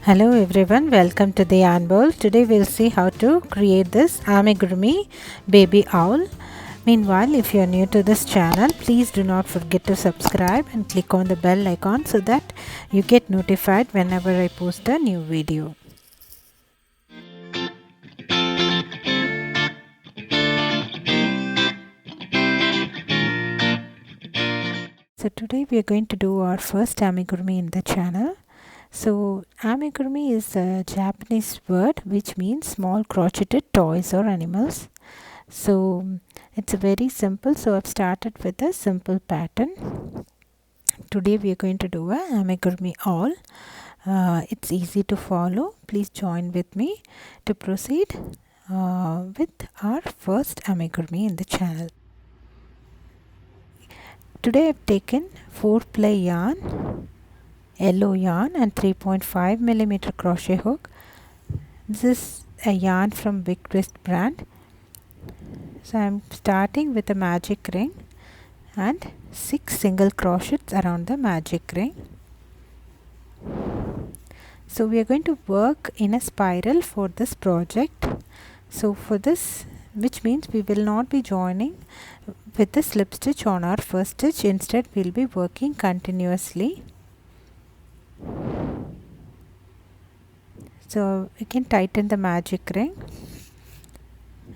Hello everyone, welcome to the yarn bowl. Today we'll see how to create this amigurumi baby owl. Meanwhile, if you are new to this channel, please do not forget to subscribe and click on the bell icon so that you get notified whenever I post a new video. So today we are going to do our first amigurumi in the channel. So amigurumi is a Japanese word which means small crocheted toys or animals. So it's very simple. So I've started with a simple pattern. Today we are going to do a amigurumi owl. It's easy to follow. Please join with me to proceed with our first amigurumi in the channel. Today I've taken 4-ply yarn, yellow yarn and 3.5 millimeter crochet hook. This is a yarn from Big Twist brand. So I'm starting with a magic ring and 6 single crochets around the magic ring. So we are going to work in a spiral for this project. So for this, which means we will not be joining with the slip stitch on our first stitch. Instead we'll be working continuously. So you can tighten the magic ring,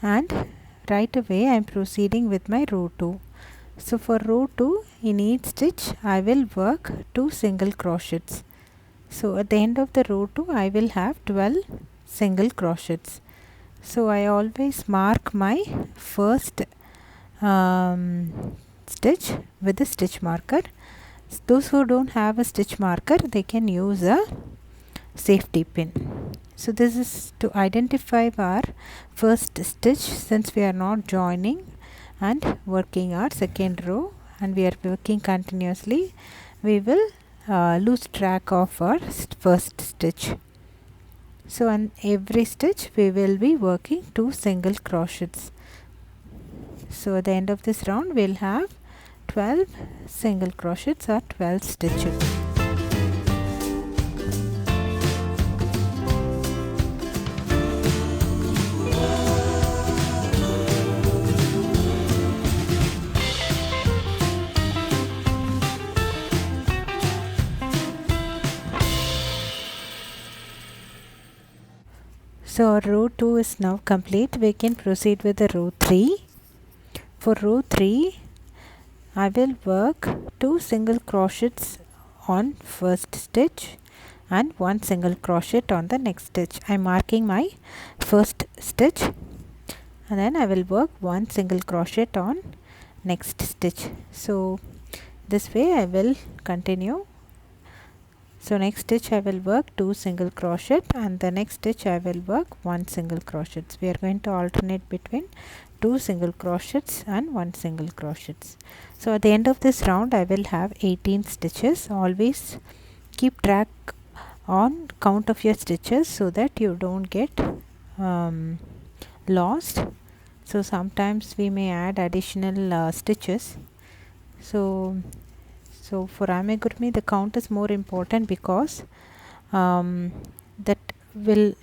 and right away I am proceeding with my row 2. So for row 2, in each stitch I will work 2 single crochets. So at the end of the row 2 I will have 12 single crochets. So I always mark my first stitch with a stitch marker. Those who don't have a stitch marker, they can use a safety pin. So this is to identify our first stitch, since we are not joining and working our second row and we are working continuously, we will lose track of our first stitch. So on every stitch we will be working 2 single crochets. So at the end of this round we'll have 12 single crochets or 12 stitches. So our row 2 is now complete. We can proceed with the row 3. For row 3, I will work 2 single crochets on first stitch and 1 single crochet on the next stitch. I am marking my first stitch, and then I will work 1 single crochet on next stitch. So this way I will continue. So next stitch I will work 2 single crochet, and the next stitch I will work 1 single crochet. We are going to alternate between 2 single crochets and 1 single crochets. So at the end of this round I will have 18 stitches. Always keep track on count of your stitches so that you don't get lost. So sometimes we may add additional stitches. So for amigurumi the count is more important, because that will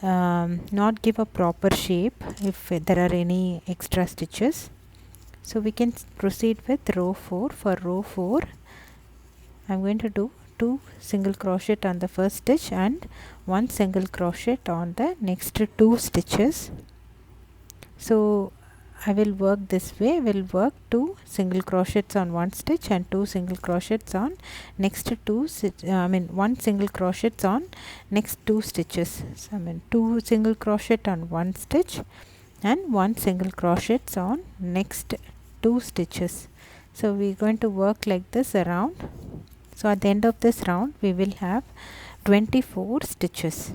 not give a proper shape if there are any extra stitches. So we can proceed with row 4. For row 4 I am going to do 2 single crochet on the first stitch and 1 single crochet on the next 2 stitches. So I will work this way. I will work 2 single crochets on one stitch and 2 single crochets on next 1 single crochets on next 2 stitches. So 2 single crochet on one stitch and 1 single crochets on next 2 stitches. So we are going to work like this around. So at the end of this round we will have 24 stitches.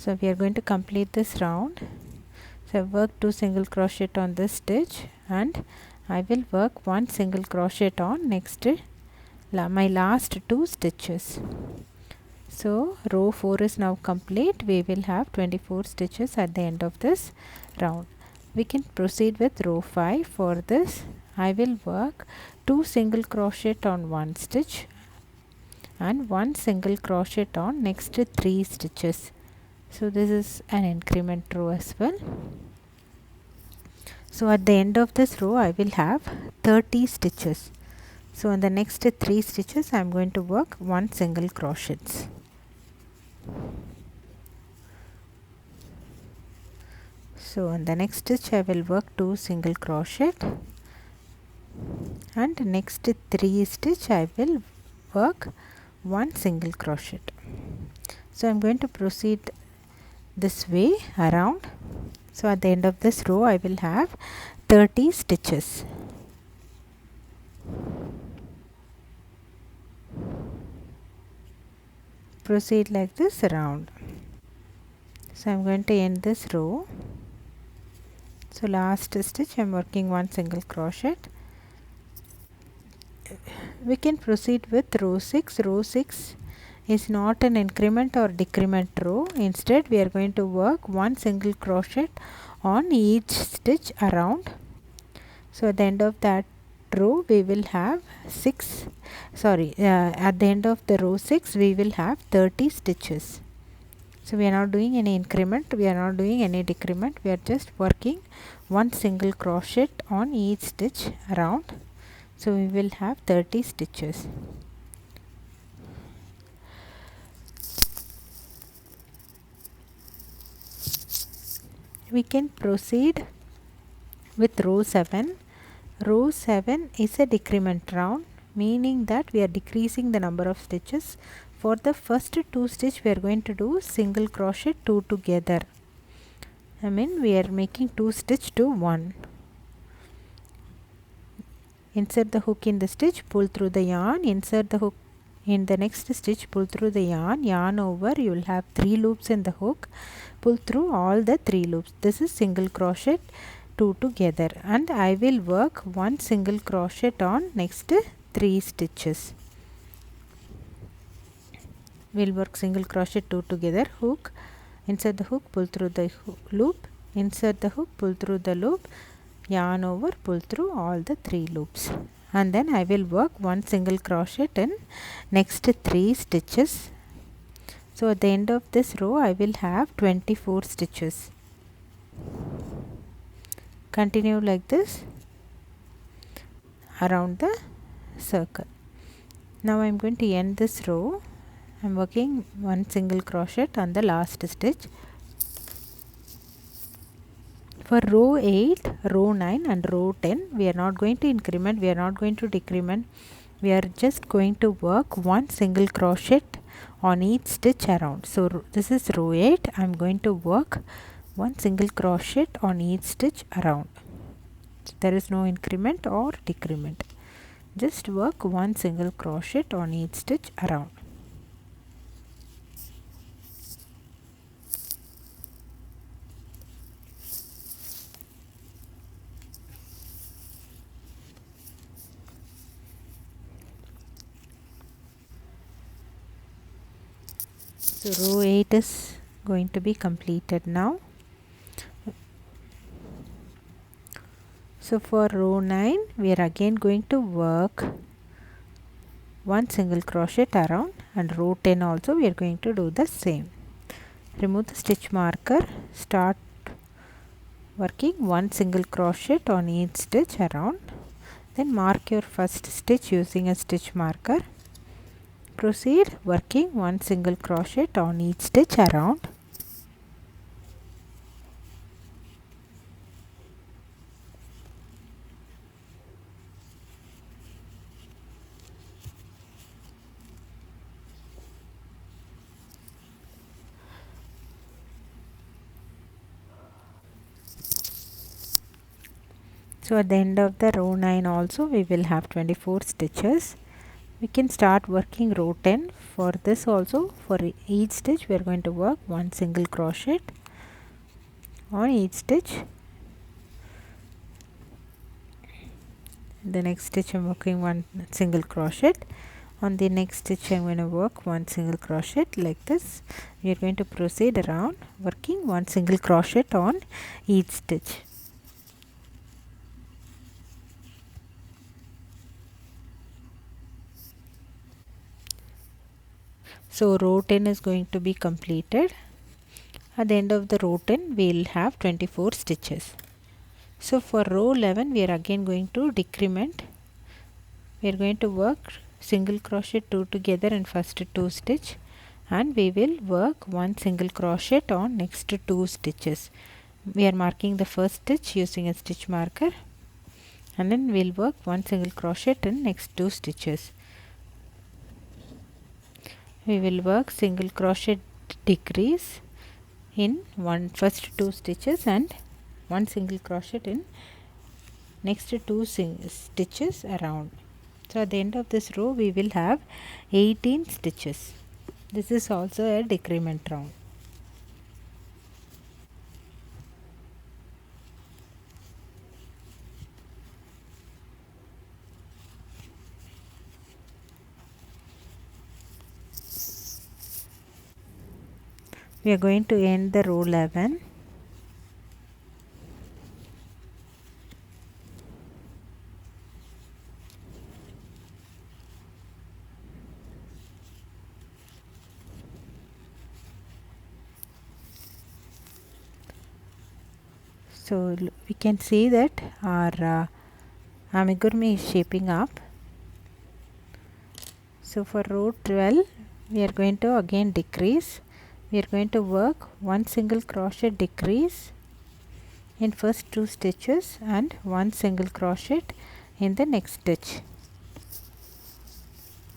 So we are going to complete this round. So I work 2 single crochet on this stitch, and I will work 1 single crochet on next my last 2 stitches. So row 4 is now complete. We will have 24 stitches at the end of this round. We can proceed with row 5. For this I will work 2 single crochet on one stitch and 1 single crochet on next 3 stitches. So this is an increment row as well. So at the end of this row I will have 30 stitches. So in the next 3 stitches I am going to work 1 single crochets. So in the next stitch I will work 2 single crochet, and next 3 stitch I will work 1 single crochet. So I am going to proceed this way around. So at the end of this row I will have 30 stitches. Proceed like this around. So I am going to end this row. So last stitch I am working 1 single crochet. We can proceed with row 6. Row 6 is not an increment or decrement row. Instead we are going to work 1 single crochet on each stitch around. So at the end of that row we will have at the end of the row 6 we will have 30 stitches. So we are not doing any increment, we are not doing any decrement, we are just working 1 single crochet on each stitch around. So we will have 30 stitches. We can proceed with row 7. Row 7 is a decrement round, meaning that we are decreasing the number of stitches. For the first 2 stitch we are going to do single crochet 2 together. We are making 2 stitch to 1. Insert the hook in the stitch, pull through the yarn, insert the hook in the next stitch, pull through the yarn over. You will have 3 loops in the hook, pull through all the 3 loops. This is single crochet 2 together, and I will work 1 single crochet on next 3 stitches. We'll work single crochet 2 together, hook, insert the hook, pull through the loop, insert the hook, pull through the loop, yarn over, pull through all the 3 loops, and then I will work 1 single crochet in next 3 stitches. So at the end of this row I will have 24 stitches. Continue like this around the circle. Now I am going to end this row. I am working 1 single crochet on the last stitch. For row 8, row 9 and row 10 we are not going to increment, we are not going to decrement, we are just going to work 1 single crochet on each stitch around. So this is row 8. I am going to work 1 single crochet on each stitch around. So there is no increment or decrement, just work 1 single crochet on each stitch around. So row 8 is going to be completed now. So for row 9 we are again going to work 1 single crochet around, and row 10 also we are going to do the same. Remove the stitch marker, start working 1 single crochet on each stitch around, then mark your first stitch using a stitch marker. Proceed working 1 single crochet on each stitch around. So at the end of the row 9 also we will have 24 stitches. We can start working row 10. For this also, for each stitch we are going to work 1 single crochet on each stitch. The next stitch I am working 1 single crochet. On the next stitch I am going to work 1 single crochet like this. We are going to proceed around working 1 single crochet on each stitch. So row 10 is going to be completed. At the end of the row 10 we will have 24 stitches. So for row 11 we are again going to decrement. We are going to work single crochet 2 together in first 2 stitch, and we will work 1 single crochet on next 2 stitches. We are marking the first stitch using a stitch marker, and then we will work 1 single crochet in next 2 stitches. We will work single crochet decrease in first 2 stitches and 1 single crochet in next 2 stitches around. So at the end of this row we will have 18 stitches. This is also a decrement round. We are going to end the row 11. So we can see that our amigurumi is shaping up. So for row 12 we are going to again decrease. We are going to work 1 single crochet decrease in first 2 stitches and 1 single crochet in the next stitch.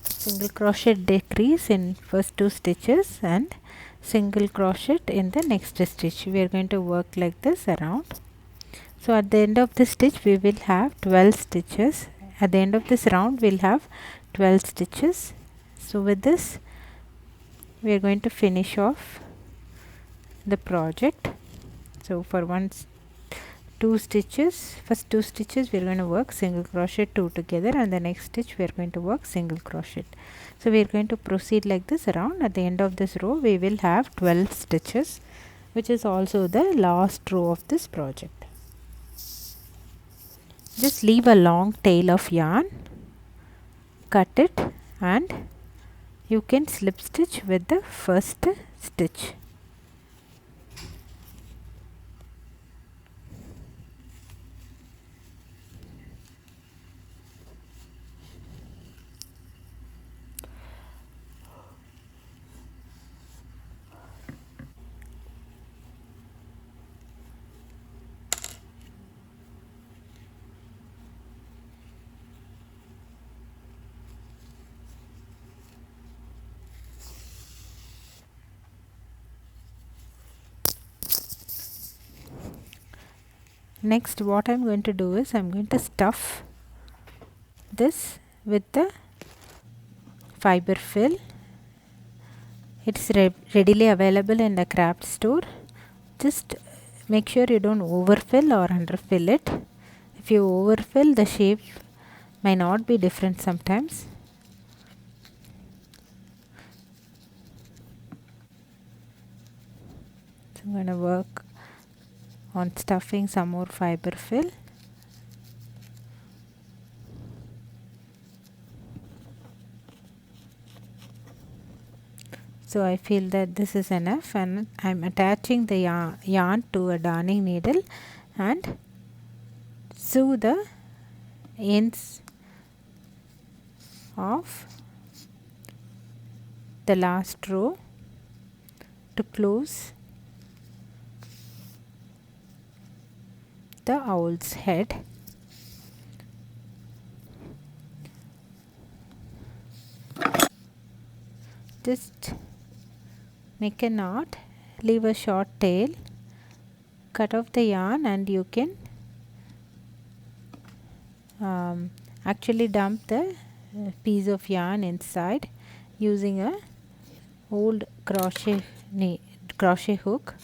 Single crochet decrease in first 2 stitches and single crochet in the next stitch. We are going to work like this around. So at the end of the stitch we will have 12 stitches. At the end of this round we will have 12 stitches. So with this we are going to finish off the project. So for first 2 stitches we are going to work single crochet 2 together, and the next stitch we are going to work single crochet. So we are going to proceed like this around. At the end of this row we will have 12 stitches, which is also the last row of this project. Just leave a long tail of yarn, cut it, and you can slip stitch with the first stitch. Next what I am going to do is I am going to stuff this with the fiber fill. It is readily available in the craft store. Just make sure you don't overfill or underfill it. If you overfill, the shape may not be different sometimes. So I'm going to work on stuffing some more fiber fill. So I feel that this is enough, and I am attaching the yarn to a darning needle and sew the ends of the last row to close the owl's head. Just make a knot, leave a short tail, cut off the yarn, and you can actually dump the piece of yarn inside using a old crochet hook,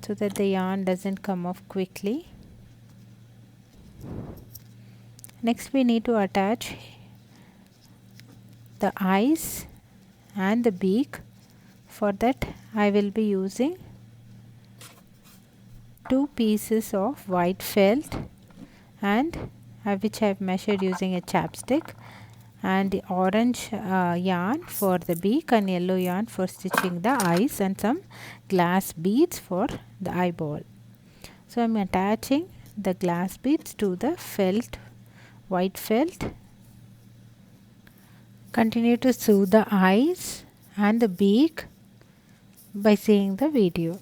so that the yarn doesn't come off quickly. Next we need to attach the eyes and the beak. For that I will be using 2 pieces of white felt, and which I have measured using a chapstick, and the orange yarn for the beak and yellow yarn for stitching the eyes, and some glass beads for the eyeball. So I am attaching the glass beads to the felt, white felt. Continue to sew the eyes and the beak by seeing the video.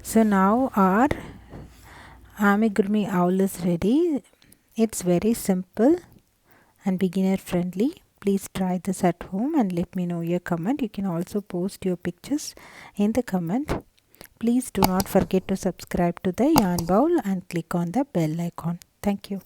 So now our amigurumi owl is ready. It's very simple and beginner friendly. Please try this at home and let me know your comment. You can also post your pictures in the comment. Please do not forget to subscribe to the Yarn Bowl and click on the bell icon. Thank you.